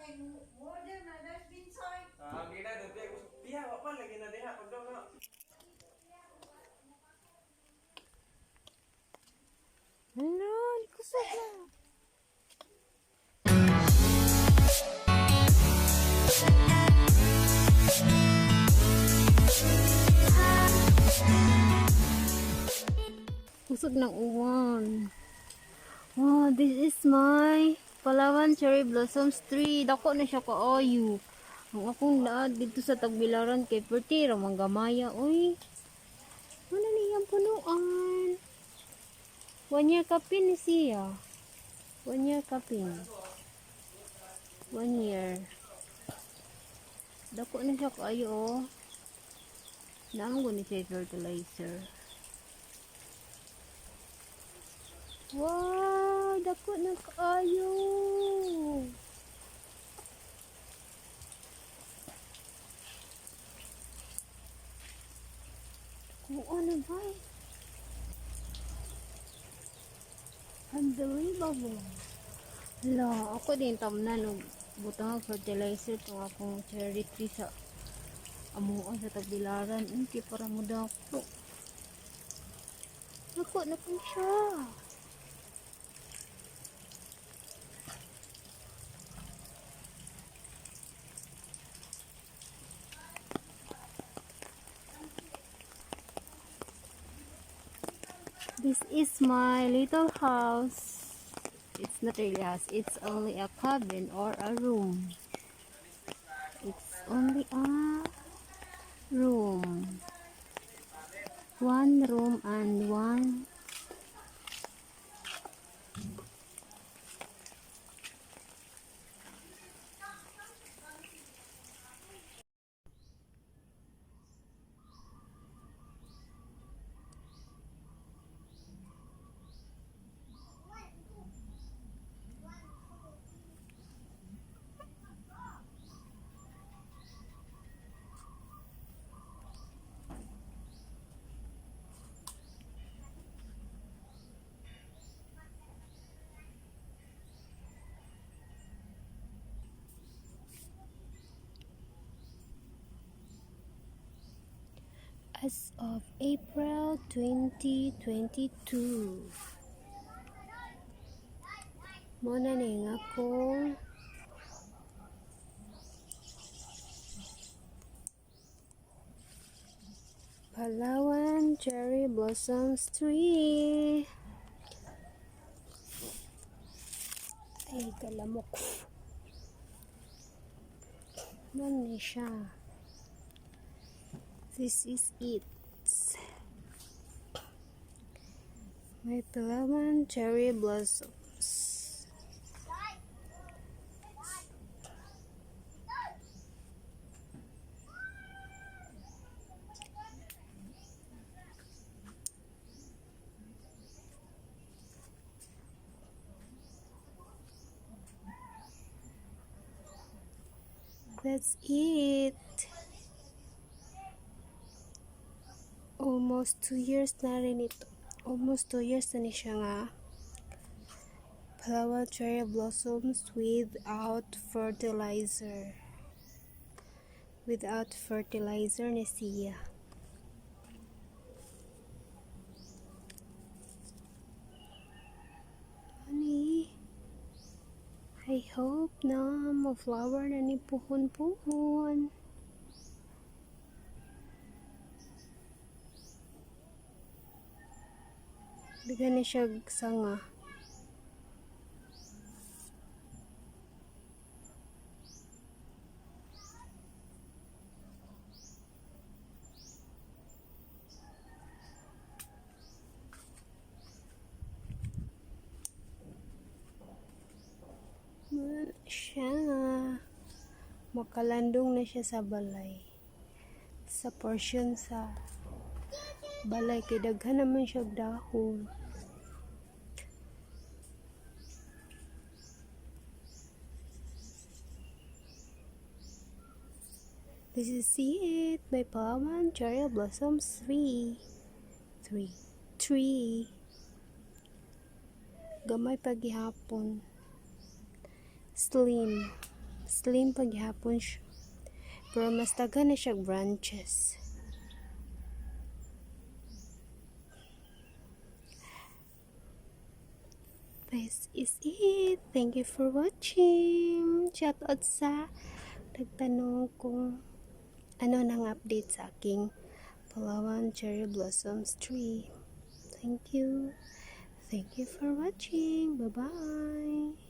Hello, kusog na. Kusog ng uwan. Wow, this is my Palawan Cherry Blossoms Tree. Dako na siya kaayo. Ang akong laad dito sa tagbilaran kay Perti ramang gamaya. Uy, ano niyang punuan? 1 year kapin ni siya. 1 year kapin. 1 year. Dako na siya kaayo, oh. Naamon ko ni siya fertilizer. Wow, dako na kaayo. Kung ano ba eh? Unbelievable. Hala, ako din tamnan og butang fertilizer to akong cherry tree sa amuan sa tagbilaran. Hindi para mo dako. Dako na po siya. This is my little house. It's not really a house. It's only a cabin or a room. It's only a room. 1 room and 1. As of April 2022. Muna ning akong Palawan Cherry Blossoms Tree. Ay, kalamok. Muna siya. This is it. My Palawan Cherry Blossoms. That's it. Almost 2 years na rin ito. Almost 2 years na ni siya nga. Palawan Cherry Blossoms without fertilizer. Without fertilizer ni siya. Honey, I hope na ma-flower na ni puhon-puhon. Bigyan ni siya sanga. Siya. Makalandong na siya sa balay. Sa portion sa balay kay daghan naman siya dahon. This is it, my Palawan Cherry Blossoms Tree. Gamay pagihapon. Slim Slim paghapon siya. Pero mas taga na siya branches. This is it. Thank you for watching. Shoutout sa nagtanong kung ano nang update sa aking Palawan Cherry Blossoms Tree. Thank you. Thank you for watching. Bye-bye.